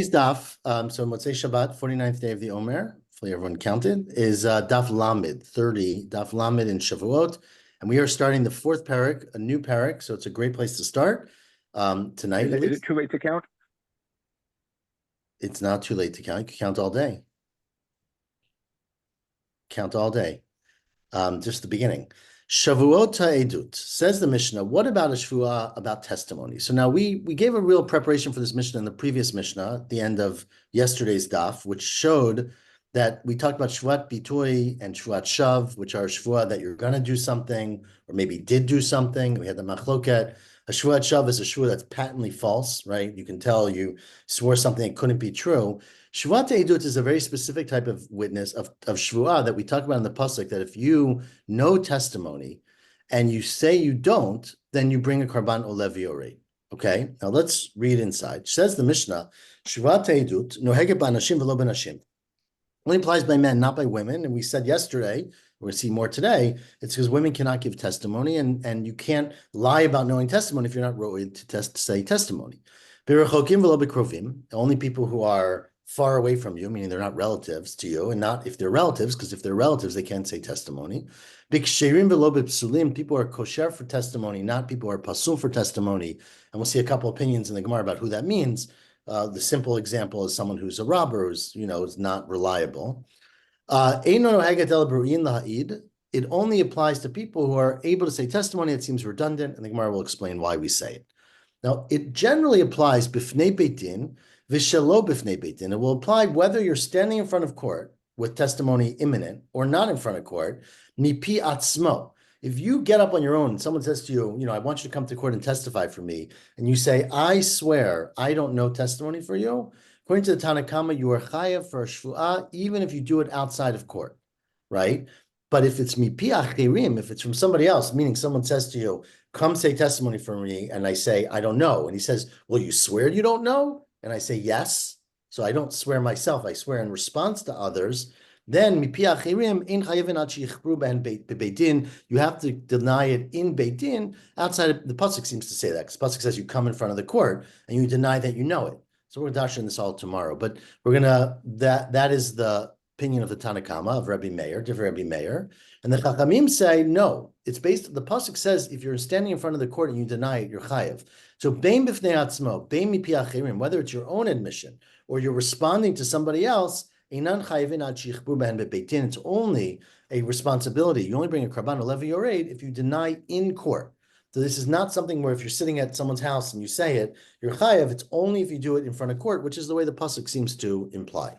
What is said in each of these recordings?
Daf, so Motzaei Shabbat, 49th day of the Omer, hopefully everyone counted, is Daf Lamed, 30, Daf Lamed in Shevuot, and we are starting the fourth parak, a new parak, so it's a great place to start tonight at Is least. it too late to count? It's not too late to count. You can count all day. Count all day. Just the beginning. Shavuot Edut, says the Mishnah. What about a Shavuah about testimony? So now we gave a real preparation for this Mishnah in the previous Mishnah at the end of yesterday's daf, which showed that we talked about Shavuot Bitui and Shavuot Shav, which are Shavuah that you're going to do something or maybe did do something. We had the Machloket. A Shavuot Shav is a Shavuah that's patently false, right? You can tell you swore something that couldn't be true. Shavuot Edut is a very specific type of witness of Shavuah that we talk about in the pasuk, that if you know testimony and you say you don't, then you bring a karban olev yorei. Okay, now let's read inside. Says the Mishnah, Shavuot Edut noheget b'anashim v'lo b'nashim. Only applies by men, not by women. And we said yesterday, we're going to see more today, it's because women cannot give testimony, and you can't lie about knowing testimony if you're not roed to say testimony. B'rechokim v'lo b'krovim, only people who are far away from you, meaning they're not relatives to you, and not if they're relatives, because if they're relatives, they can't say testimony. Biksherim v'lo b'psulim, people are kosher for testimony, not people who are pasul for testimony. And we'll see a couple opinions in the Gemara about who that means. The simple example is someone who's a robber, who's, is not reliable. It only applies to people who are able to say testimony. It seems redundant, and the Gemara will explain why we say it. Now, it generally applies bifnei beit din, v'shelo bifnei beit din. It will apply whether you're standing in front of court with testimony imminent or not in front of court, mipi atzmo. If you get up on your own and someone says to you, I want you to come to court and testify for me, and you say, I swear I don't know testimony for you, according to the Tanna Kama, you are chayav for a shvuah, even if you do it outside of court, right? But if it's mipi achirim, if it's from somebody else, meaning someone says to you, come say testimony for me, and I say, I don't know. And he says, well, you swear you don't know? And I say, yes. So I don't swear myself, I swear in response to others. Then you have to deny it in Beit Din. Outside of the pasuk seems to say that, because pasuk says you come in front of the court and you deny that you know it. So we're going to dash in this all tomorrow, but we're gonna that is the opinion of the Tanna Kama of Rabbi Meir, different Rabbi Meir, and the Chachamim say no. It's based. The pasuk says if you're standing in front of the court and you deny it, you're chayav. So bein b'fnei atzmo, bein mipi achirim, whether it's your own admission or you're responding to somebody else. It's only a responsibility. You only bring a karban olev yored if you deny in court. So this is not something where if you're sitting at someone's house and you say it, you're chayav. It's only if you do it in front of court, which is the way the pasuk seems to imply.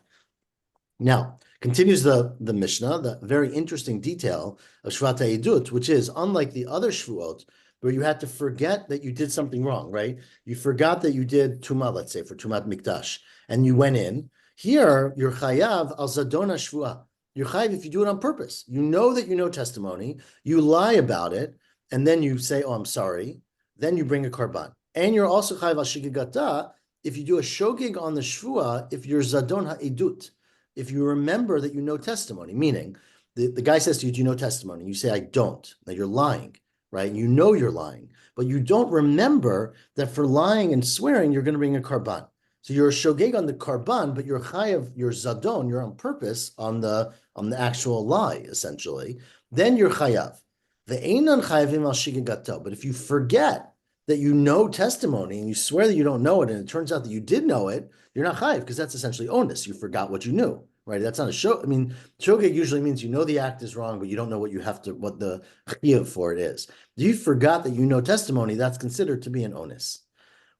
Now, continues the Mishnah, the very interesting detail of Shavuot Edut, which is unlike the other Shavuot, where you had to forget that you did something wrong, right? You forgot that you did Tumah, let's say, for Tumat Mikdash, and you went in. Here, you're chayav al zadona shvuah. You're chayav if you do it on purpose. You know that you know testimony, you lie about it, and then you say, oh, I'm sorry. Then you bring a karban. And you're also chayav al shigigata if you do a shogig on the shvuah, if you're zadon ha'edut, if you remember that you know testimony, meaning the guy says to you, do you know testimony? You say, I don't. Now you're lying, right? You know you're lying, but you don't remember that for lying and swearing, you're going to bring a karban. So you're a shogeg on the karban, but you're chayav, you're zadon, you're on purpose on the actual lie, essentially. Then you're chayav. Ve'enan chayavim al shigigato. But if you forget that you know testimony and you swear that you don't know it, and it turns out that you did know it, you're not chayav, because that's essentially onus. You forgot what you knew, right? That's not a show. I mean, shogeg usually means you know the act is wrong, but you don't know what the chayav for it is. If you forgot that you know testimony, that's considered to be an onus.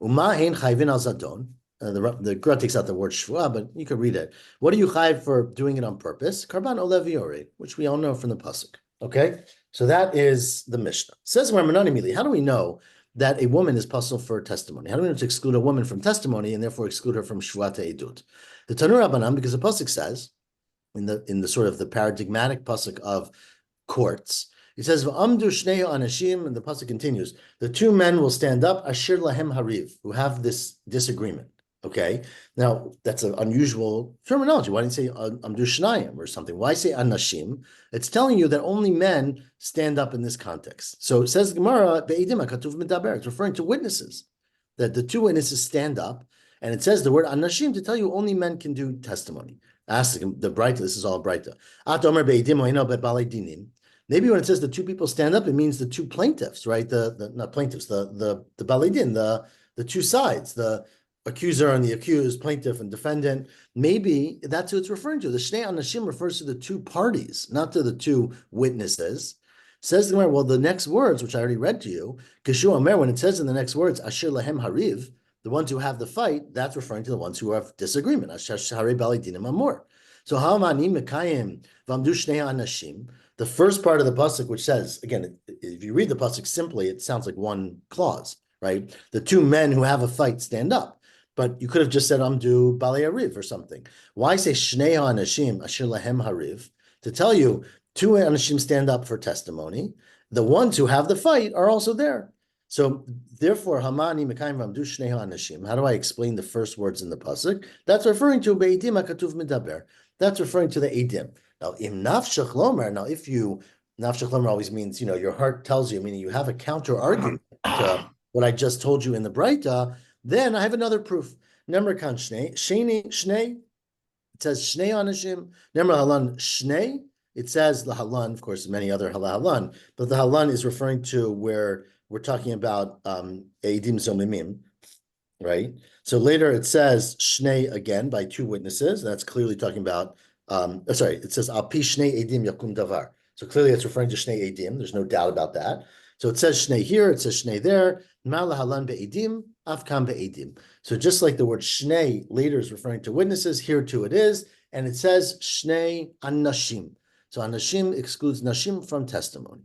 Uma hein chayavin al zadon. The Gra takes out the word shvuah, but you could read it. What do you chayav for doing it on purpose? Karban olev yored, which we all know from the pasuk. Okay, so that is the Mishnah. Says how do we know that a woman is pasul for testimony? How do we know to exclude a woman from testimony and therefore exclude her from Shavuot Edut? The Tanur Rabbanan, because the pasuk says in the sort of the paradigmatic pasuk of courts, it says v'amdu shnei anashim, and the pasuk continues: the two men will stand up, asher lahem hariv, who have this disagreement. Okay, now that's an unusual terminology. Why didn't you say amdu shnayim or something? Why say anashim? It's telling you that only men stand up in this context. So it says Gemara be'edim katuv medaber. It's referring to witnesses, that the two witnesses stand up And it says the word anashim to tell you only men can do testimony. Ask the Braita, this is all Braita. Maybe when it says the two people stand up, it means the two plaintiffs, right? The not plaintiffs, the balei din, the two sides, the accuser and the accused, plaintiff and defendant. Maybe that's who it's referring to. The Shnei Anashim refers to the two parties, not to the two witnesses. Says the Gemara, well, the next words, which I already read to you, Kishu Omer, when it says in the next words, Asher Lahem Hariv, the ones who have the fight, that's referring to the ones who have disagreement. Asher Harei Balei Dinim Amor. So Ha'amani Mekayim Vamdu Shnei Anashim, the first part of the pasuk, which says, again, if you read the pasuk simply, it sounds like one clause, right? The two men who have a fight stand up. But you could have just said Amdu Balei Hariv or something. Why say Shnei Anashim Asher Lahem Hariv? To tell you, two Anashim stand up for testimony. The ones who have the fight are also there. So therefore, Hamani Mekayim Vamdu Shnei Anashim. How do I explain the first words in the pasuk? That's referring to Be'edim HaKatuv Medaber. That's referring to the Edim. Now, im nafshach lomer. Now, if you nafshach lomer always means your heart tells you, meaning you have a counter argument to what I just told you in the Braita. Then I have another proof. Nemar kan shnei, shnei. It says shnei anashim. Nemar halan shnei. It says the halan, of course, many other halan, but the halan is referring to where we're talking about edim zomimim, right? So later it says shnei again by two witnesses. That's clearly talking about. It says al pi shnei edim yakum davar. So clearly it's referring to shnei edim. There's no doubt about that. So it says shnei here, it says shnei there. Malahalan be'edim, afkam be'edim. So just like the word shnei later is referring to witnesses, here too it is, and it says shnei anashim. So anashim excludes nashim from testimony.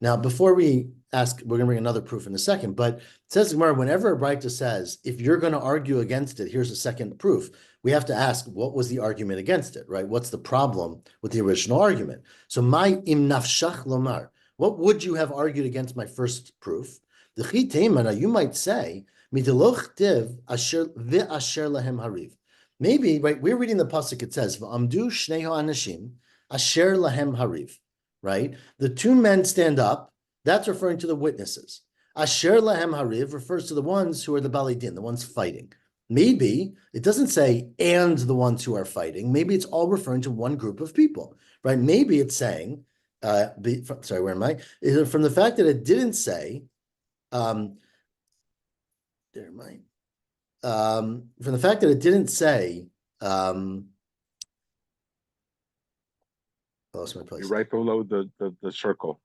Now, before we ask, we're going to bring another proof in a second, but it says Gemara, whenever a Braita says, if you're going to argue against it, here's a second proof, we have to ask, what was the argument against it, right? What's the problem with the original argument? So my im nafshach lomar, what would you have argued against my first proof? The chiteimana, you might say, miteloch tiv asher ve'asher lahem hariv. Maybe, right, we're reading the pasuk, it says, v'amdu shnei ha'anashim asher lahem hariv, right? The two men stand up, that's referring to the witnesses. Asher lahem hariv refers to the ones who are the balei din, the ones fighting. Maybe it doesn't say, and the ones who are fighting. Maybe it's all referring to one group of people, right? Maybe it's saying, where am I? From the fact that it didn't say, from the fact that it didn't say, I lost my place. You're right below the circle.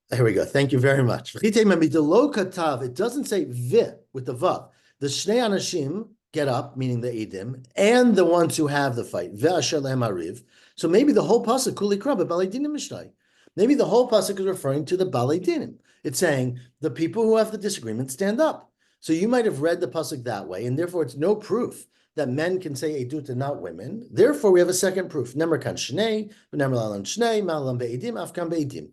Here we go. Thank you very much. It doesn't say vi with the vav. The shnei anashim get up, meaning the edim, and the ones who have the fight. Ve'asher lehem hariv. So maybe the whole pasuk kuli krab balei dinim mishnai. Maybe the whole pasuk is referring to the balei dinim. It's saying the people who have the disagreement stand up. So you might have read the pasuk that way, and therefore it's no proof that men can say edut and not women. Therefore, we have a second proof. Nemer kan shnei, nemer lalan shnei, malam be'edim, afkan be'edim.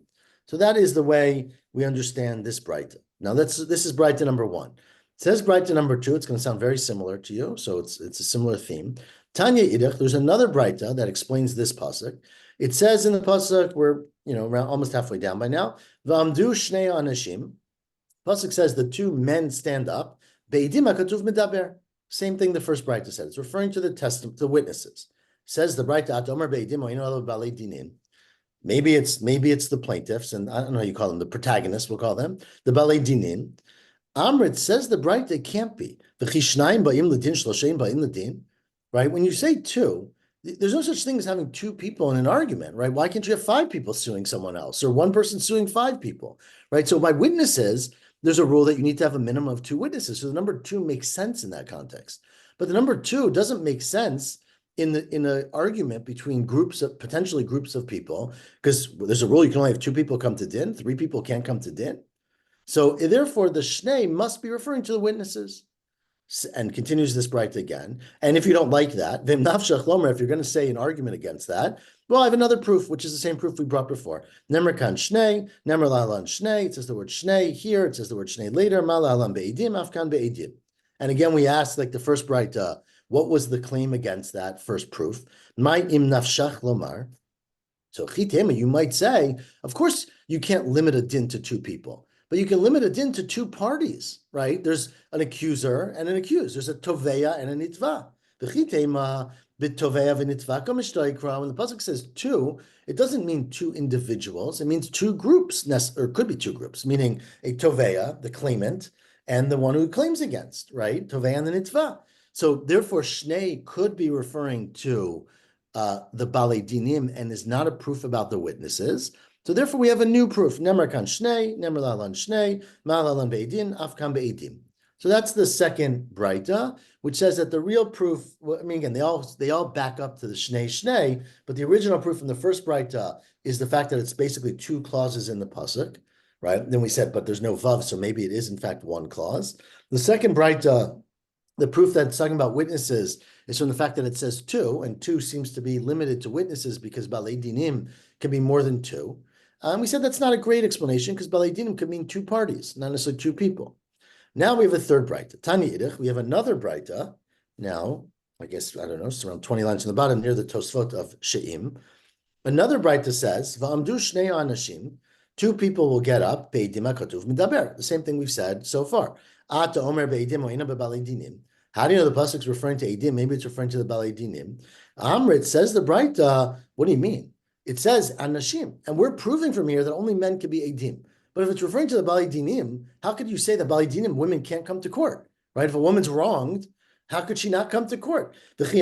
So that is the way we understand this Braita. Now this is Braita number 1. It says Braita number 2. It's going to sound very similar to you, so it's a similar theme. Tanya idach. There's another Braita that explains this pasuk. It says in the pasuk, we're around almost halfway down by now. V'amdu shnei anashim. Pasuk says the two men stand up. Be'edim hakatuv medaber. Same thing the first Braita said. It's referring to the witnesses. It says the Braita at Omer be'edim oinu balei dinin. Maybe it's the plaintiffs, and I don't know how you call them, the protagonists, we'll call them, the balei dinin. Amrit says the Braita it can't be. V'chishnayim ba'im l'din shloshim ba'im l'din. Right? When you say two, there's no such thing as having two people in an argument, right? Why can't you have 5 people suing someone else, or one person suing 5 people, right? So by witnesses, there's a rule that you need to have a minimum of 2 witnesses. So the number 2 makes sense in that context. But the number 2 doesn't make sense in an argument between potentially groups of people, because there's a rule you can only have 2 people come to din, 3 people can't come to din. So therefore, the shnei must be referring to the witnesses. And continues this Braita again. And if you don't like that, then nafshach lomer, if you're going to say an argument against that, well, I have another proof, which is the same proof we brought before. Nemer kan shnei, nemer lalan shnei. It says the word shnei here. It says the word shnei later. Ma lalan be'edim, afkan be'edim. And again, we asked, like the first Braita, what was the claim against that first proof? My im nafshach lomar. So chitema, you might say, of course, you can't limit a din to 2 people. but you can limit a din to two parties, right? There's an accuser and an accused. There's a toveya and a nitva. V'chitema b'toveya v'nitva kamishtoikra. When the pasuk says two, it doesn't mean two individuals. It means two groups, or it could be two groups, meaning a toveya, the claimant, and the one who claims against, right? Toveya and the nitva. So therefore, shnei could be referring to the balei dinim and is not a proof about the witnesses. So therefore, we have a new proof. Nemar kan shnei, nemar lalan shnei, malalan be'edin, afkan be'edim. So that's the second braita, which says that the real proof. I mean, again, they all back up to the shnei, but the original proof from the first braita is the fact that it's basically two clauses in the pasuk, right? Then we said, but there's no vav, so maybe it is in fact one clause. The second braita, the proof that's talking about witnesses is from the fact that it says two, and two seems to be limited to witnesses because balei dinim can be more than two. We said that's not a great explanation because balei dinim could mean two parties, not necessarily two people. Now we have a third braita. Tani idich, we have another braita. Now, I guess, I don't know, it's around 20 lines on the bottom near the Tosfot of She'im. Another braita says, V'amdu shnei anashim, two people will get up, be'edim ha'katuv medaber. The same thing we've said so far. Ata omer be'edim o'ina be'balei dinim. How do you know the pasuk's referring to edim? Maybe it's referring to the balei dinim. Amrit says the braita, what do you mean? It says anashim, and we're proving from here that only men can be edim. But if it's referring to the balei dinim, how could you say that balei dinim, women can't come to court, right? If a woman's wronged, how could she not come to court? Can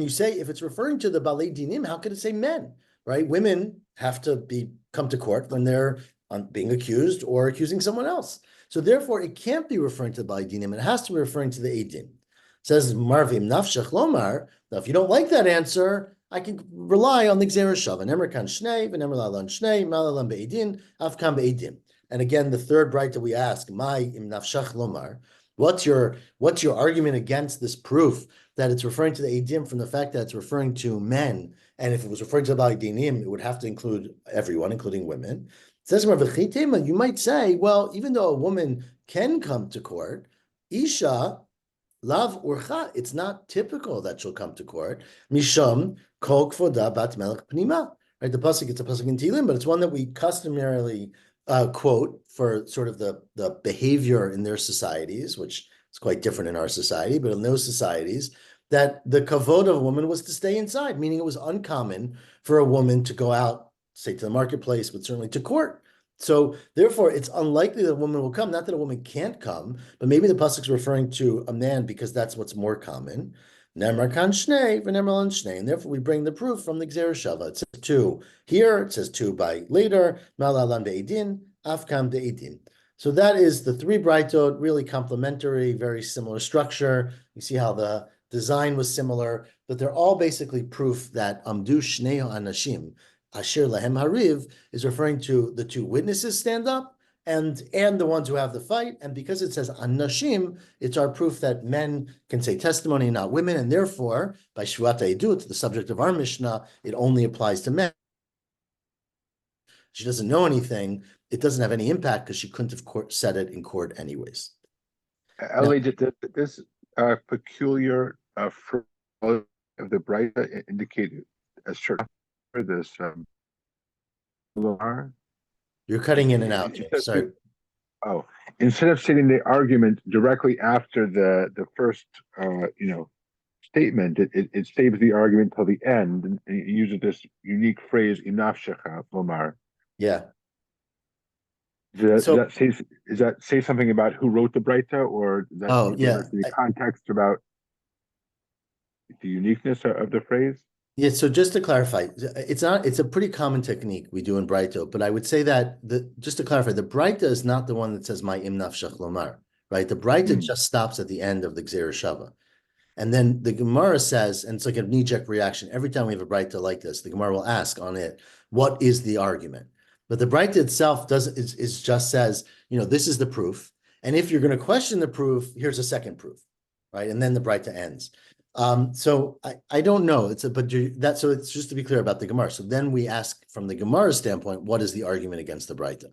you say, if it's referring to the balei dinim, how could it say men, right? Women have to come to court when they're being accused or accusing someone else. So therefore, it can't be referring to the balei dinim. It has to be referring to the edim. It says marvim nafshech lomar. Now, if you don't like that answer, I can rely on the Gzera Shava. Nemer kan shnei, v'nemer lalan shnei, malalan be'edin, afkan be'edim. And again, the third braita we ask, my im nafshach lomar. What's your argument against this proof that it's referring to the edim from the fact that it's referring to men? And if it was referring to the balei dinim, it would have to include everyone, including women. It says, you might say, well, even though a woman can come to court, isha lav urcha, it's not typical that she'll come to court. Misham kol kvoda bat melech pnima. Right, the pasuk, it's a pasuk in Tehillim, but it's one that we customarily quote for sort of the behavior in their societies, which is quite different in our society, but in those societies, that the kavod of a woman was to stay inside, meaning it was uncommon for a woman to go out, say to the marketplace, but certainly to court. So therefore, it's unlikely that a woman will come. Not that a woman can't come, but maybe the pasuk is referring to a man because that's what's more common. Nemar kan shnei, v'nemar lan shnei, and therefore we bring the proof from the Gzera Shava. It says two here. It says two by later. Malalan be'edin, afkam be'edin. So that is the three braitot, really complementary, very similar structure. You see how the design was similar, but they're all basically proof that amdu shnei anashim. Asher lahem hariv is referring to the two witnesses stand up and the ones who have the fight. And because it says anashim, it's our proof that men can say testimony, not women. And therefore, by Shevuot Edut, the subject of our Mishnah, it only applies to men. She doesn't know anything. It doesn't have any impact because she couldn't have said it in court anyways. Ellie, did this peculiar phrase of the Braita indicate a certain for this You're cutting in and out, James. Sorry. Oh, instead of stating the argument directly after the first statement, it saves the argument till the end and it uses this unique phrase "inafshecha lomar." Yeah. Does that say something about who wrote the Braita, or does that the context about the uniqueness of the phrase? Yeah, so just to clarify, it's a pretty common technique we do in Braito, but I would say that just to clarify, the Braita is not the one that says my im nafshach lomar, right? The Braita just stops at the end of the Gzera Shava. And then the Gemara says, and it's like a knee-jerk reaction, every time we have a Braita like this, the Gemara will ask on it, what is the argument? But the Braita itself just says, this is the proof. And if you're going to question the proof, here's a second proof, right? And then the Braita ends. So I don't know. So it's just to be clear about the Gemara. So then we ask from the Gemara's standpoint, what is the argument against the Braita?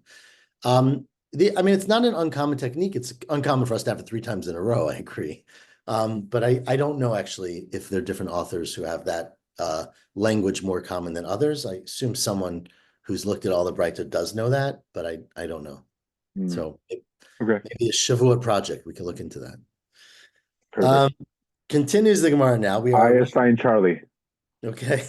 It's not an uncommon technique. It's uncommon for us to have it 3 times in a row. I agree. But I don't know actually if there are different authors who have that language more common than others. I assume someone who's looked at all the Breita does know that, but I don't know. So maybe a Shavuot project, we can look into that. Perfect. Continues the Gemara now. I assign Charlie. Okay.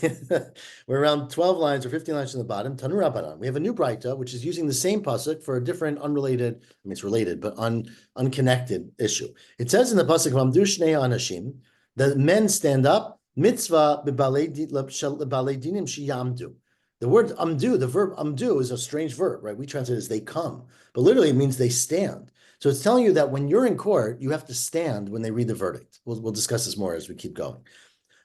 We're around 12 lines or 15 lines from the bottom. Tanu Rabbanan. We have a new Breita, which is using the same pasuk for a different, unrelated, I mean, it's related, but unconnected issue. It says in the pasuk, V'amdu shnei anashim, that men stand up, mitzvah b'balei dinim sheyamdu. The word amdu, the verb amdu is a strange verb, right? We translate it as they come, but literally it means they stand. So it's telling you that when you're in court, you have to stand when they read the verdict. We'll discuss this more as we keep going.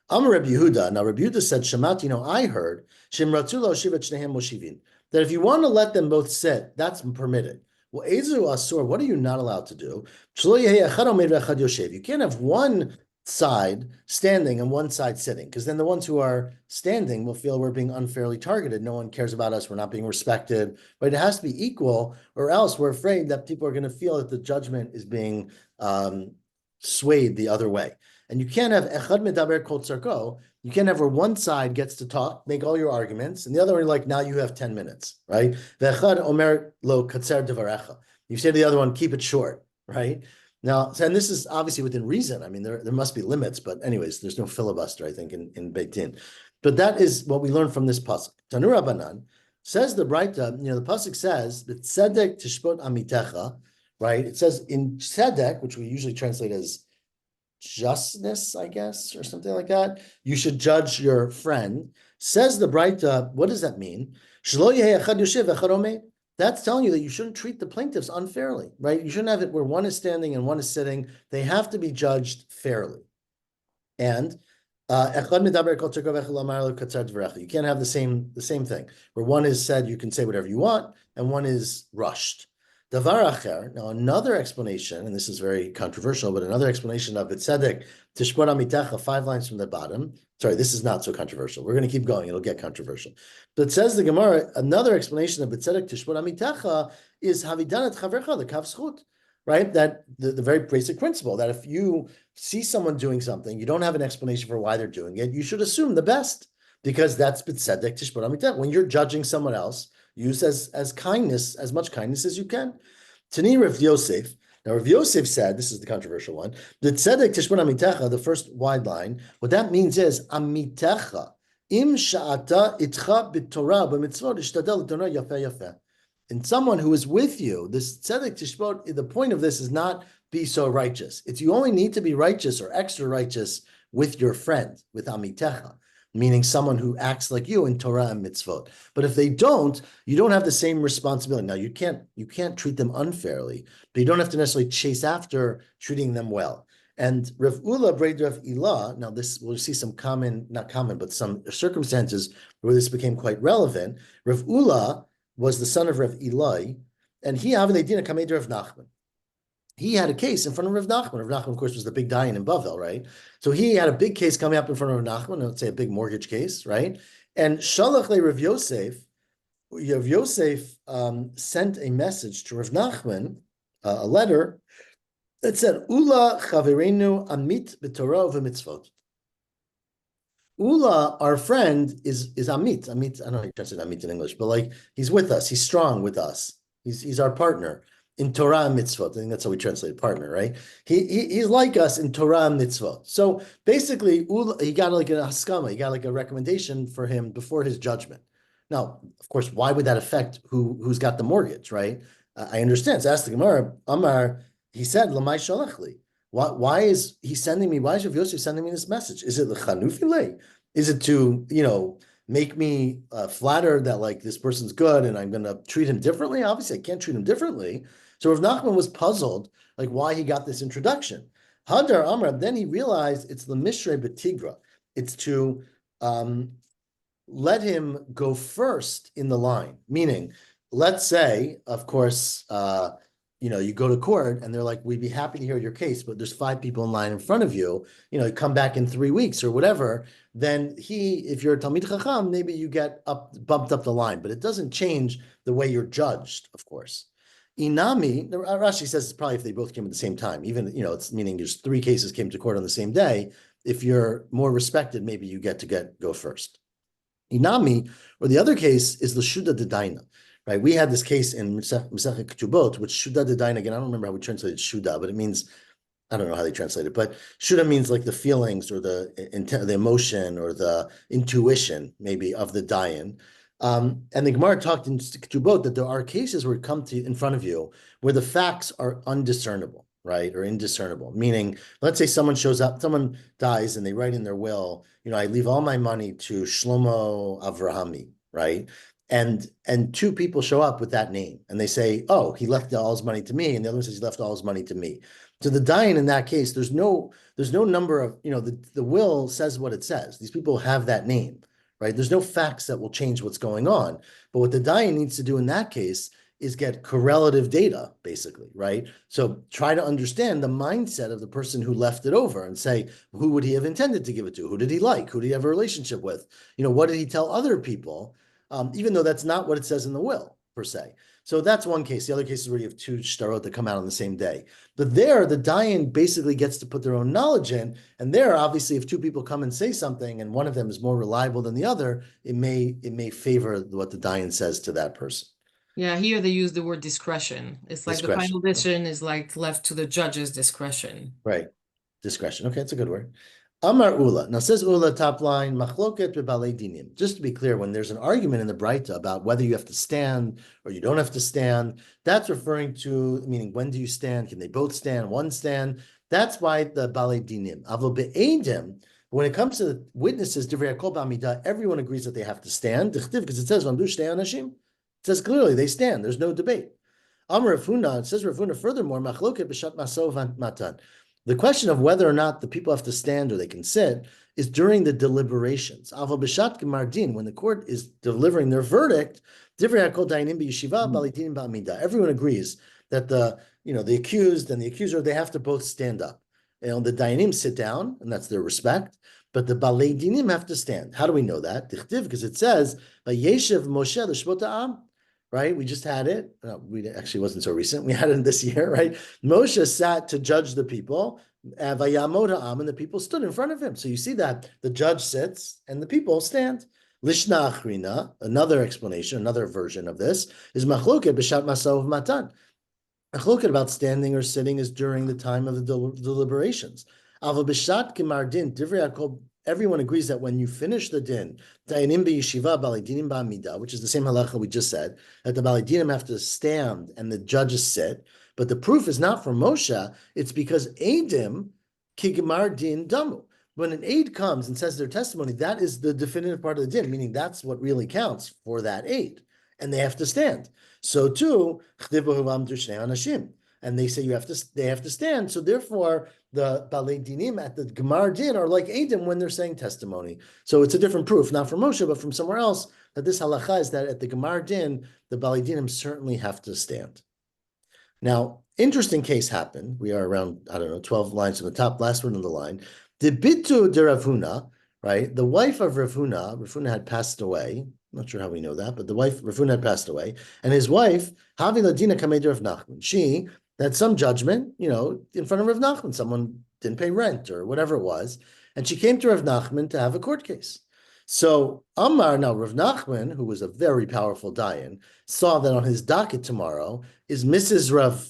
Amar Rabbi Yehuda. Now Rabbi Yehuda said, "Shamati, I heard that if you want to let them both sit, that's permitted. Well, Ezu Asur, what are you not allowed to do? You can't have one side standing and one side sitting, because then the ones who are standing will feel we're being unfairly targeted. No one cares about us. We're not being respected. But it has to be equal, or else we're afraid that people are going to feel that the judgment is being swayed the other way. And you can't have echad medaber kol tzarko. You can't have where one side gets to talk, make all your arguments, and the other one, like, now you have 10 minutes, right? Ve'echad omer lo katzer devarecha. You say to the other one, keep it short, right? Now, and this is obviously within reason. I mean, there must be limits, but anyways, there's no filibuster, I think, in Beit Din. But that is what we learn from this pasuk. Tanu Rabbanan says the Breita, the pasuk says that tzedek tishpot amitecha, right? It says in tzedek, which we usually translate as justness, I guess, or something like that. You should judge your friend. Says the Breita, what does that mean? That's telling you that you shouldn't treat the plaintiffs unfairly, right? You shouldn't have it where one is standing and one is sitting. They have to be judged fairly. And you can't have the same thing, where one is said you can say whatever you want, and one is rushed. Davar acher. Now another explanation, and this is very controversial, but another explanation of B'tzedek tishpot amitecha, 5 lines from the bottom. Sorry, this is not so controversial. We're going to keep going; it'll get controversial. But it says the Gemara, another explanation of B'tzedek tishpot amitecha is havidanet chavercha, the kav zchut, right? That the very basic principle that if you see someone doing something, you don't have an explanation for why they're doing it, you should assume the best, because that's B'tzedek tishpot amitecha. When you're judging someone else, use as kindness, as much kindness as you can. Tani Rav Yosef. Now Rav Yosef said, this is the controversial one, the tzedek tishpon amitecha, the first wide line, what that means is amitecha im sha'ata itcha b'torah b'mitzvot ishtadel l'torah yafeh yafeh. And someone who is with you, this tzedek tishpot, the point of this is not be so righteous. It's you only need to be righteous or extra righteous with your friend, with amitecha, meaning someone who acts like you in Torah and mitzvot. But if they don't, you don't have the same responsibility. Now, you can't treat them unfairly, but you don't have to necessarily chase after treating them well. And Rav Ula Braid Rav Ilah, now this, we'll see some not common, but some circumstances where this became quite relevant. Rav Ula was the son of Rav Ilai, and he, Avnei Dina Kamed Rav Nachman. He had a case in front of Rav Nachman. Rav Nachman, of course, was the big dayan in Bavel, right? So he had a big case coming up in front of Rav Nachman, let's say a big mortgage case, right? And Shalach le Rav Yosef, sent a message to Rav Nachman, a letter that said, Ula chaverenu amit b'torah v'mitzvot. Ula, our friend, is amit. Amit, I don't know how you translate amit in English, but like, he's with us. He's strong with us. He's our partner in Torah and mitzvot. I think that's how we translate partner, right? He's like us in Torah and mitzvot. So basically, he got like a haskama, he got like a recommendation for him before his judgment. Now, of course, why would that affect who's got the mortgage, right? I understand. So ask the Gemara, Amar, he said, Lamai shalachli. Why is he sending me, why is Rav Yosef sending me this message? Is it l'chanufile? Is it to, make me flattered that like this person's good and I'm going to treat him differently? Obviously, I can't treat him differently. So Rav Nachman was puzzled, like why he got this introduction. Hadar Amra, then he realized it's the Mishrei B'tigra. It's to let him go first in the line. Meaning, let's say, of course, you go to court and they're like, we'd be happy to hear your case, but there's 5 people in line in front of you, you come back in 3 weeks or whatever, then if you're a Talmid Chacham, maybe you get bumped up the line, but it doesn't change the way you're judged, of course. Inami, Rashi says it's probably if they both came at the same time, even, it's meaning there's 3 cases came to court on the same day. If you're more respected, maybe you get to go first. Inami, or the other case is the Shuda Dedaina, right? We had this case in Masechet Ketubot, which Shuda Dedaina, again, I don't remember how we translated Shuda, but it means, I don't know how they translate it, but Shuda means like the feelings or the emotion or the intuition, maybe, of the Dayan. And the Gemara talked in Ketubot that there are cases where it comes in front of you where the facts are undiscernible, right? Or indiscernible. Meaning, let's say someone shows up, someone dies and they write in their will, I leave all my money to Shlomo Avrahami, right? And two people show up with that name and they say, oh, he left all his money to me, and the other one says he left all his money to me. So the dayan in that case, there's no number of, the will says what it says. These people have that name, right? There's no facts that will change what's going on. But what the dayan needs to do in that case is get correlative data, basically, right? So try to understand the mindset of the person who left it over and say, who would he have intended to give it to? Who did he like? Who did he have a relationship with? What did he tell other people? Even though that's not what it says in the will, per se. So that's one case. The other case is where you have two shtarot that come out on the same day. But there, the dayan basically gets to put their own knowledge in. And there, obviously, if two people come and say something and one of them is more reliable than the other, it may favor what the dayan says to that person. Yeah, here they use the word discretion. It's like the final decision is like left to the judge's discretion. Right. Discretion. Okay, that's a good word. Amar Ula. Now says Ula, top line, machloket bebalei dinim. Just to be clear, when there's an argument in the Braita about whether you have to stand or you don't have to stand, that's referring to, meaning when do you stand? Can they both stand? One stand? That's why the balei dinim. Avo be'edim. When it comes to the witnesses, divrei hakol b'amidah, everyone agrees that they have to stand. Because it says, "Vamdu shtei anashim." It says clearly they stand. There's no debate. Amar Rav Huna, it says Rav Huna, furthermore, machloket b'shat masov matan. The question of whether or not the people have to stand or they can sit is during the deliberations. Aval b'shat gemardin, when the court is delivering their verdict, divrei hakol dayanim b'yeshiva b'alidinim b'amidah. Everyone agrees that the accused and the accuser, they have to both stand up. The dayanim sit down, and that's their respect. But the balei dinim have to stand. How do we know that? Because it says, "Vayeshev Moshe l'shvot ha'am." Right? We just had it. We actually wasn't so recent. We had it this year, right? Moshe sat to judge the people, and the people stood in front of him. So you see that the judge sits and the people stand. Lishna achrina, another explanation, another version of this, is machloket b'shat masav matan. Machloket about standing or sitting is during the time of the deliberations. Ava b'shat gemardin divrei hakol. Everyone agrees that when you finish the din, dayanim b'yeshiva b'alidinim b'amidah, which is the same halacha we just said, that the b'alidinim have to stand and the judges sit. But the proof is not from Moshe; it's because eidim kigmar din damu. When an aid comes and says their testimony, that is the definitive part of the din, meaning that's what really counts for that aid, and they have to stand. So too, and they say they have to stand. So therefore, the balei dinim at the gemar din are like eidim when they're saying testimony. So it's a different proof, not from Moshe, but from somewhere else, that this halacha is that at the gemar din, the balei dinim certainly have to stand. Now, interesting case happened. We are around, 12 lines from the top, last one on the line. The bitu de Rav Huna, right? The wife of Rav Huna had passed away. I'm not sure how we know that, but the wife, Rav Huna, had passed away. And his wife, Havi Ladina Kamei Rav Nachman, she had some judgment, in front of Rav Nachman. Someone didn't pay rent or whatever it was. And she came to Rav Nachman to have a court case. So Amar, now Rav Nachman, who was a very powerful dayan, saw that on his docket tomorrow is Mrs. Rav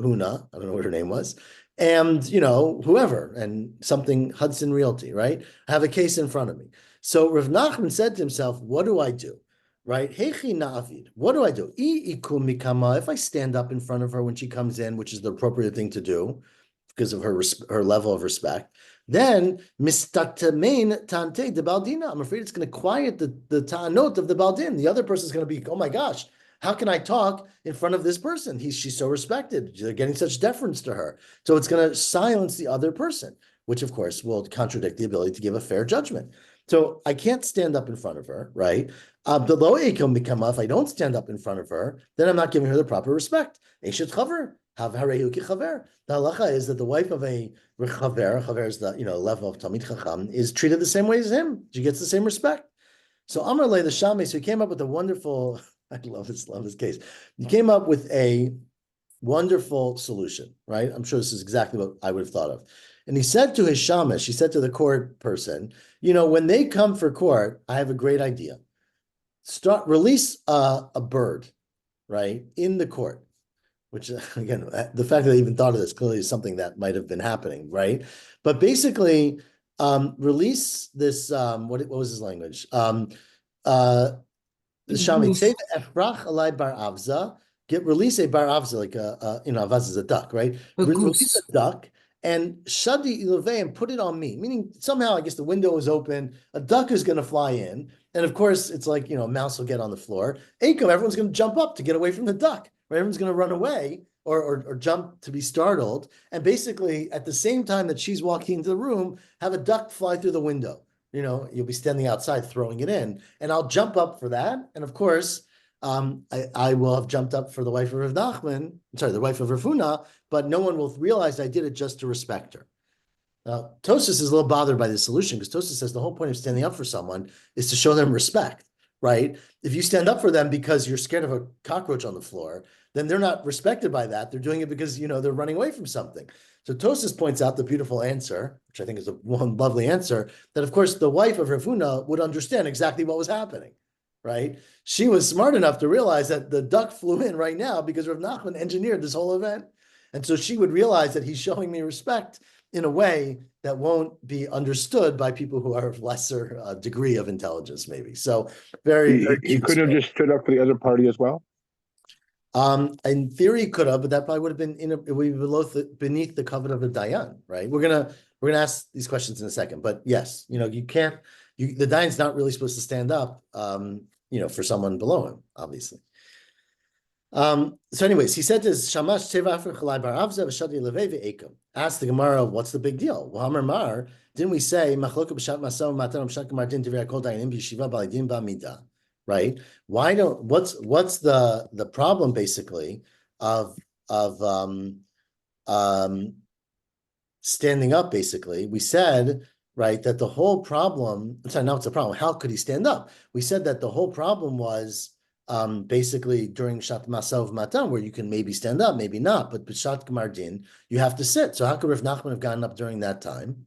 Huna, I don't know what her name was, and, whoever, and something Hudson Realty, right? I have a case in front of me. So Rav Nachman said to himself, what do I do? Right? Hechi na'avid. What do I do? If I stand up in front of her when she comes in, which is the appropriate thing to do because of her level of respect, then mistatamain tante de baldina. I'm afraid it's going to quiet the ta'anot of the baldin. The other person is going to be, oh my gosh, how can I talk in front of this person? She's so respected. They're getting such deference to her. So it's going to silence the other person, which of course will contradict the ability to give a fair judgment. So I can't stand up in front of her, right? If I don't stand up in front of her, then I'm not giving her the proper respect. Eshet chaver, have harehu ki chaver. The halacha is that the wife of a chaver is the level of Talmid Chacham, is treated the same way as him. She gets the same respect. So Amar le the Shammai, so he came up with a wonderful, I love this case. He came up with a wonderful solution, right? I'm sure this is exactly what I would have thought of. And he said to his shamash, he said to the court person, when they come for court, I have a great idea. Release a bird, right, in the court. Which, again, the fact that they even thought of this clearly is something that might have been happening, right? But basically, release this. What was his language? The Shammai say Efrach alai bar avza. Release a bar avza, like avaz is a duck, right? Release a duck and shadi ilave and put it on me. Meaning somehow, I guess the window is open, a duck is going to fly in, and of course, it's like a mouse will get on the floor. Akum, everyone's going to jump up to get away from the duck. Right? Everyone's going to run away or jump to be startled. And basically, at the same time that she's walking into the room, have a duck fly through the window. You'll be standing outside throwing it in. And I'll jump up for that. And of course, I will have jumped up for the wife of Rav Nachman, the wife of Rav Huna, but no one will realize I did it just to respect her. Now, Tosfos is a little bothered by this solution because Tosfos says the whole point of standing up for someone is to show them respect. Right? If you stand up for them because you're scared of a cockroach on the floor, then they're not respected by that. They're doing it because, they're running away from something. So Tosfos points out the beautiful answer, which I think is one lovely answer, that of course the wife of Rav Huna would understand exactly what was happening, right? She was smart enough to realize that the duck flew in right now because Rav Nachman engineered this whole event. And so she would realize that he's showing me respect in a way that won't be understood by people who are of lesser degree of intelligence, maybe. So he could have just stood up for the other party as well. In theory, he could have, but that probably would have been beneath the covet of a dayan, right? We're gonna ask these questions in a second, but yes, you can't. The dayan's not really supposed to stand up, for someone below him, obviously. So anyways, he said to his shamash, asked the Gemara, what's the big deal? Well, didn't we say, right? What's the problem basically of standing up basically? We said, right, that the whole problem, now it's a problem. How could he stand up? We said that the whole problem was basically during Shat Masav Matan, where you can maybe stand up, maybe not, but B'Shat Gemar Din, you have to sit. So how could Rav Nachman have gotten up during that time?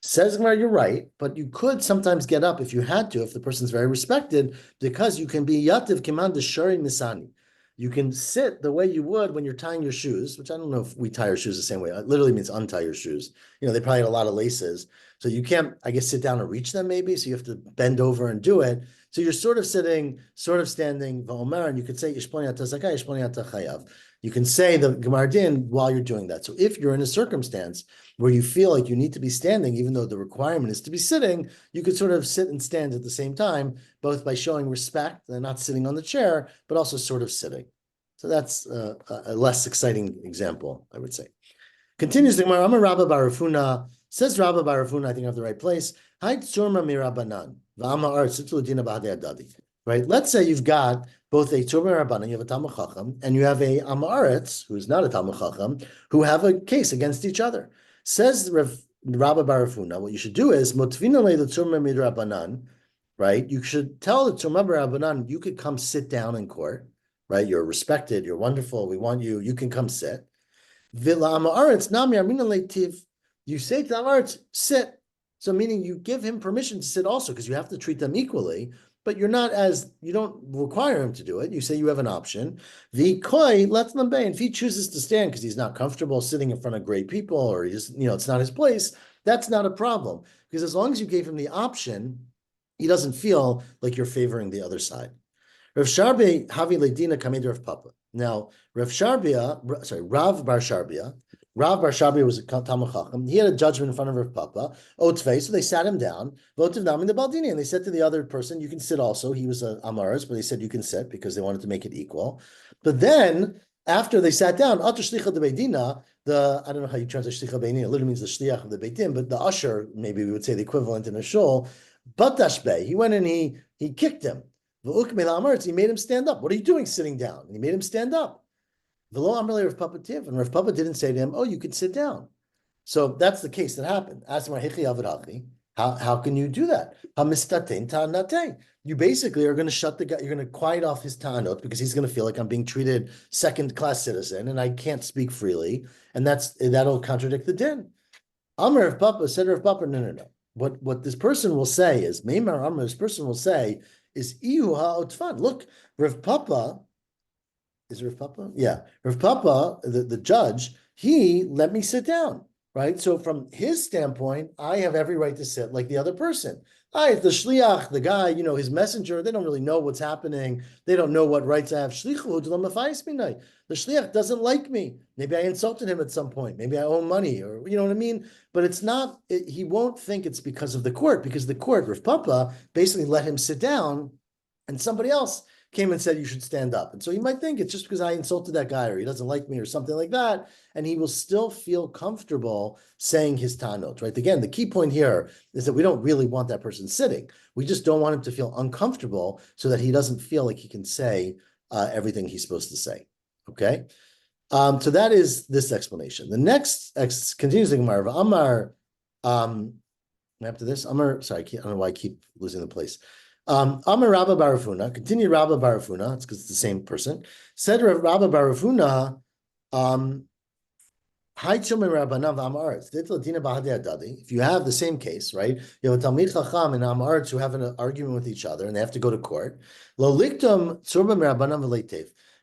Says Gemara, you're right, but you could sometimes get up if you had to, if the person's very respected, because you can be Yativ Kiman Deshari Misani. You can sit the way you would when you're tying your shoes, which I don't know if we tie our shoes the same way. It literally means untie your shoes. They probably had a lot of laces. So you can't, I guess, sit down and reach them maybe. So you have to bend over and do it. So you're sort of sitting, sort of standing, v'omer, and you could say, Yishponi ata zakai, Yishponi ata chayav. You can say the Gemar Din while you're doing that. So if you're in a circumstance where you feel like you need to be standing, even though the requirement is to be sitting, you could sort of sit and stand at the same time, both by showing respect and not sitting on the chair, but also sort of sitting. So that's a less exciting example, I would say. Continues the Gemara, Amar Rabba bar Rav Huna, says Rabba bar Rav Huna, I think I have the right place. Right? Let's say you've got both a Tzurma Rabbanan, you have a Talmid Chacham, and you have a Amaretz, who's not a Talmid Chacham, who have a case against each other. Says Rabba bar Rav Huna, what you should do is, Motvina le Tzurma Midrabanan, right? You should tell the Tzurma Rabbanan, you could come sit down in court, right? You're respected, you're wonderful, we want you, you can come sit. Vila Amaretz, Nami Armina Leitiv, you say to the Amaretz, sit. So meaning you give him permission to sit also, because you have to treat them equally, but you don't require him to do it. You say you have an option. The koi lets them be. And if he chooses to stand because he's not comfortable sitting in front of great people, or he's, it's not his place, that's not a problem. Because as long as you gave him the option, he doesn't feel like you're favoring the other side. Rav Sharbia Havi Ledina Kamed Rav Papa. Now, Rav Bar Sharbia. Rav Bar Sharbia was a Talmid Chacham. He had a judgment in front of Rav Papa. Otvei, so they sat him down. Votiv Namin the Baldini, and they said to the other person, "You can sit also." He was a Amaris, but they said you can sit because they wanted to make it equal. But then after they sat down, Atar Shlicha de Beidina, I don't know how you translate Shlicha Beidina. It literally means the Shliach of the Beitim, but the usher, maybe we would say the equivalent in a shul. Batashbe, he went and he kicked him. He made him stand up. What are you doing sitting down? And he made him stand up. V'lo amar Rav Papa tiv, and Rav Papa didn't say to him, "Oh, you could sit down." So that's the case that happened. How can you do that? You basically are going to shut the guy. You're going to quiet off his ta'anot because he's going to feel like I'm being treated second-class citizen and I can't speak freely, and that'll contradict the din. Amar Rav Papa said Rav Papa, no. What this person will say is, Meimar Amar, this person will say is, Ihu ha'otfan. Look, Rav Papa, is Rav Papa? Yeah. Rav Papa, the judge, he let me sit down, right? So from his standpoint, I have every right to sit like the other person. The shliach, the guy, his messenger, they don't really know what's happening. They don't know what rights I have. The shliach doesn't like me. Maybe I insulted him at some point. Maybe I owe him money, or you know what I mean? But it's not, he won't think it's because of the court, because the court, Rav Papa, basically let him sit down, and somebody else came and said you should stand up. And so he might think it's just because I insulted that guy, or he doesn't like me, or something like that. And he will still feel comfortable saying his tanot, right? Again, the key point here is that we don't really want that person sitting. We just don't want him to feel uncomfortable so that he doesn't feel like he can say everything he's supposed to say, okay? So that is this explanation. The next continues the Gemara. Amar, after this, Amar, sorry, I don't know why I keep losing the place. Amar Rabba Barafuna, continue Rabba Barafuna, it's because it's the same person. Said Rabba Barafuna, if you have the same case, right? You have a Talmid Chacham and Amaretz who have an argument with each other and they have to go to court. You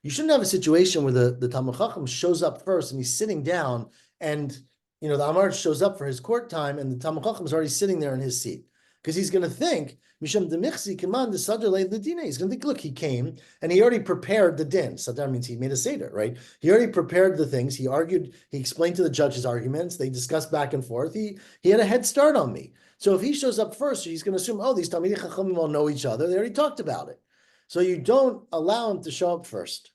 shouldn't have a situation where the Talmid Chacham shows up first and he's sitting down, and the Amaretz shows up for his court time and the Talmid Chacham is already sitting there in his seat. Because he's going to think, he's going to think, look, he came and he already prepared the din. Sadar means he made a seder, right? He already prepared the things. He argued, he explained to the judge his arguments. They discussed back and forth. He had a head start on me. So if he shows up first, he's going to assume, these Talmidei Chachamim all know each other. They already talked about it. So you don't allow him to show up first.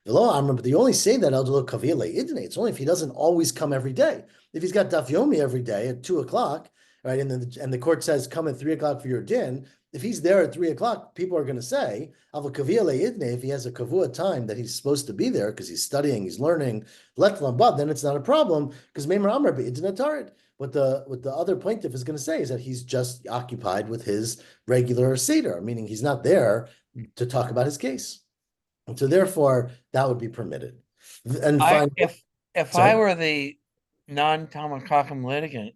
But you only say that it's only if he doesn't always come every day. If he's got Daf Yomi every day at 2:00, right, and the court says come at 3:00 for your din, if he's there at 3:00, people are going to say, if he has a kavua time that he's supposed to be there because he's studying, he's learning, then it's not a problem, because what the other plaintiff is going to say is that he's just occupied with his regular seder, meaning he's not there to talk about his case. And so therefore, that would be permitted. And if I were the non-Talmid Chacham litigant,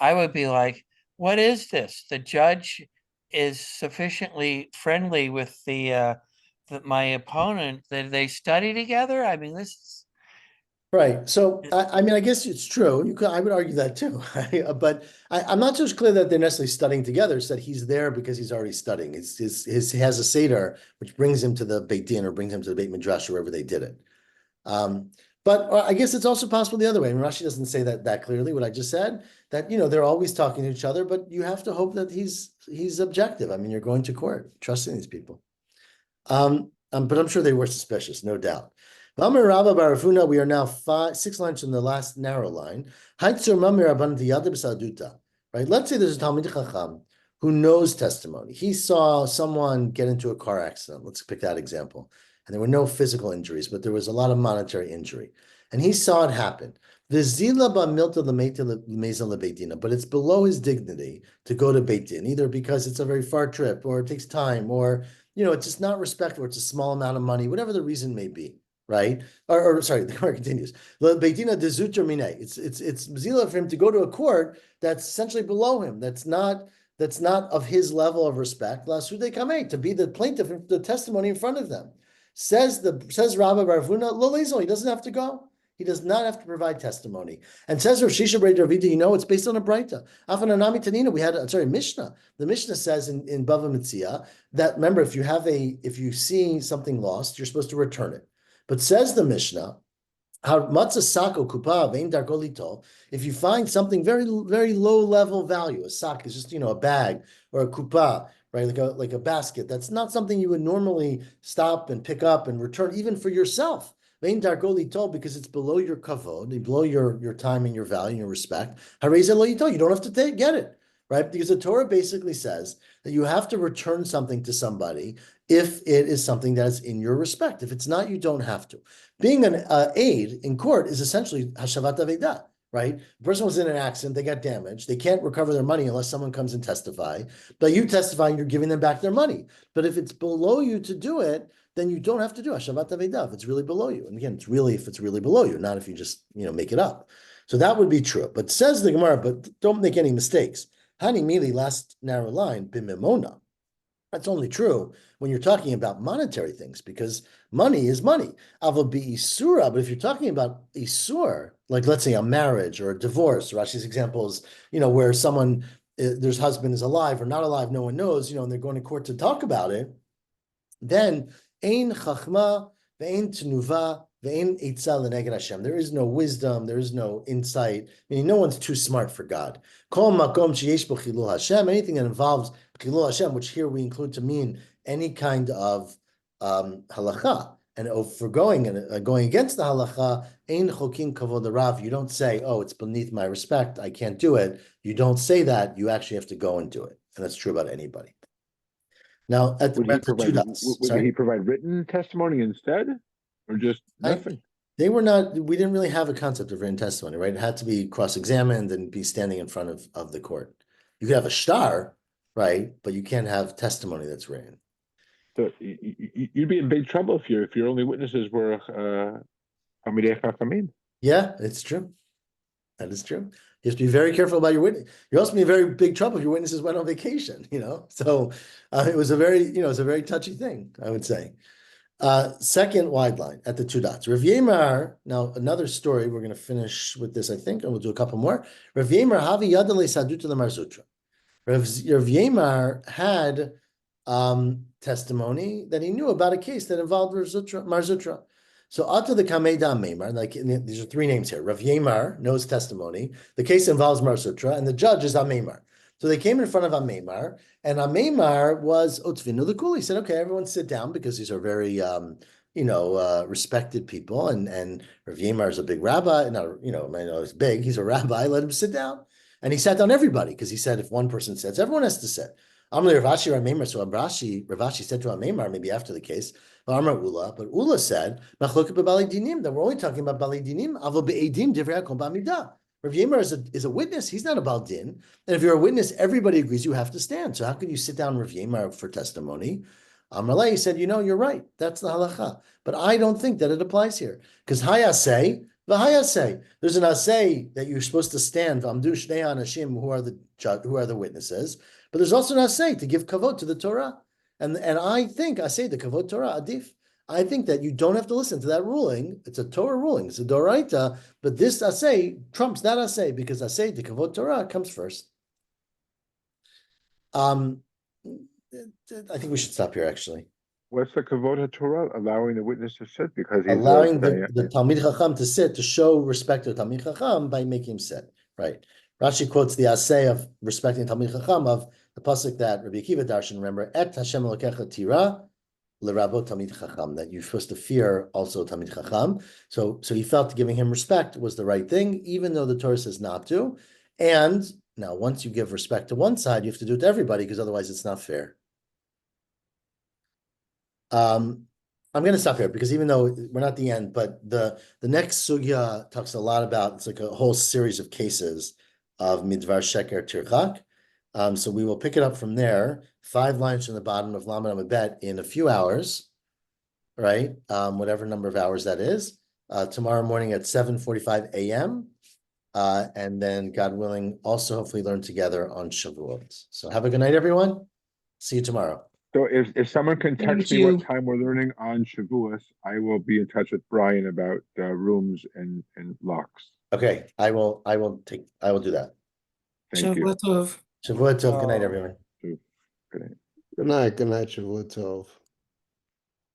I would be like, what is this? The judge is sufficiently friendly with my opponent that they study together. I mean, this is right. So I guess it's true. I would argue that too. But I'm not so clear that they're necessarily studying together. It's that he's there because he's already studying. He has a seder which brings him to the Beit Din or brings him to the Beit Midrash or wherever they did it. But I guess it's also possible the other way. And Rashi doesn't say that clearly, what I just said, that, they're always talking to each other, but you have to hope that he's objective. I mean, you're going to court, trusting these people. But I'm sure they were suspicious, no doubt. Amar Rabba Barafuna, we are now 6 lines from the last narrow line. Right? Let's say there's a Talmid Chacham who knows testimony. He saw someone get into a car accident. Let's pick that example. And there were no physical injuries, but there was a lot of monetary injury. And he saw it happen. But it's below his dignity to go to Beit Din, either because it's a very far trip, or it takes time, or, it's just not respectful, it's a small amount of money, whatever the reason may be, right? Or sorry, the court continues. It's zila for him to go to a court that's essentially below him, that's not of his level of respect, to be the plaintiff, the testimony in front of them. Says Rabba Barafuna, lo lezo, he doesn't have to go. He does not have to provide testimony. And says Rav Shisha Bar Ravida, it's based on a Braita. Afananami Tanina, Mishnah. The Mishnah says in Bava Metzia that, remember, if you see something lost, you're supposed to return it. But says the Mishnah, if you find something very, very low level value, a sak is just, a bag, or a kupa, right? Like a basket. That's not something you would normally stop and pick up and return, even for yourself. Because it's below your kavod, below your time and your value and your respect. You don't have to get it, right? Because the Torah basically says that you have to return something to somebody if it is something that is in your respect. If it's not, you don't have to. Being an aid in court is essentially hashavat avedah, right? The person was in an accident, they got damaged. They can't recover their money unless someone comes and testify. But you testify and you're giving them back their money. But if it's below you to do it, then you don't have to do hashavat avedah if it's really below you. And again, if it's really below you, not if you just make it up. So that would be true. But says the Gemara, but don't make any mistakes. Hani mili, last narrow line, bimimona. That's only true when you're talking about monetary things, because money is money. Ava be isura, but if you're talking about isur, like let's say a marriage or a divorce, Rashi's example is, where someone, their husband is alive or not alive, no one knows, and they're going to court to talk about it, then ein chachma ve'ein tenuva ve'ein eitzah leneged Hashem. There is no wisdom, there is no insight, meaning no one's too smart for God. Kol makom sheyesh bo chilul Hashem, anything that involves chilul Hashem, which here we include to mean any kind of halacha, and for going against the halacha, ein chokin kavod rav. You don't say, oh, it's beneath my respect, I can't do it. You don't say that. You actually have to go and do it, and that's true about anybody. Now, would he provide written testimony instead, or just nothing? We didn't really have a concept of written testimony, right? It had to be cross-examined and be standing in front of the court. You could have a shtar, right? But you can't have testimony that's written. So you'd be in big trouble if your only witnesses were Talmidei Chachamim. Yeah, it's true. That is true. You have to be very careful about your witness. You're also in very big trouble if your witnesses went on vacation, So it was a very touchy thing, I would say. Second wide line at the two dots. Rav Yemar, now another story, we're going to finish with this, I think, and we'll do a couple more. Rav Yemar, Havi Yadale Saduta the Marzutra. Rav Yemar had testimony that he knew about a case that involved Marzutra. So Ata the Kameda Meimar, like these are three names here. Rav Yemar knows testimony. The case involves Marzutra, and the judge is Ameimar. So they came in front of Ameimar, and Ameimar was Otzvinu the Kul. He said, okay, everyone sit down, because these are very respected people, and Rav Yemar is a big rabbi. I know he's big, he's a rabbi, let him sit down. And he sat down everybody, because he said if one person sits, everyone has to sit. Amalei Rav Ashi Ameimar, so Rav Ashi said to Ameimar, maybe after the case, but Ula said, that we're only talking about Bali Dinim, Avo Be'edim Divrei HaKol Ba'amidah. Rav Yemar is a witness, he's not a Bal Din, and if you're a witness, everybody agrees you have to stand. So how can you sit down Rav Yemar for testimony? Amalei said, you're right, that's the halacha, but I don't think that it applies here, because Hayasei, there's an asay that you're supposed to stand, V'amdu Shnei Anashim, who are the witnesses, but there's also an asay to give kavod to the Torah. And I think I say the kavod Torah adif. I think that you don't have to listen to that ruling. It's a Torah ruling. It's a doraita, but this asay trumps that asay, because asay the kavod Torah comes first. I think we should stop here. Actually, what's the kavod Torah? Allowing the witness to sit, because he's allowing the Talmid Chacham to sit, to show respect to Talmid Chacham by making him sit. Right. Rashi quotes the asay of respecting Talmid Chacham of the pasuk that Rabbi Akiva darshan, remember, et Hashem Elokecha tira l'rabot Talmid Chacham, that you're supposed to fear also Talmid Chacham. So he felt giving him respect was the right thing, even though the Torah says not to. And now, once you give respect to one side, you have to do it to everybody, because otherwise it's not fair. I'm going to stop here, because even though we're not at the end, but the next sugya talks a lot about, it's like a whole series of cases of midvar sheker tirchak. So we will pick it up from there, 5 lines from the bottom of Lamed Amud in a few hours, right? Whatever number of hours that is, tomorrow morning at 7:45 a.m. And then, God willing, also hopefully learn together on Shavuot. So have a good night, everyone. See you tomorrow. So if someone can text me what time we're learning on Shavuot, I will be in touch with Brian about rooms and locks. Okay, I will do that. Thank you. Shavuot Tov. Good night, everyone. Good night. Good night, Shavuot Tov.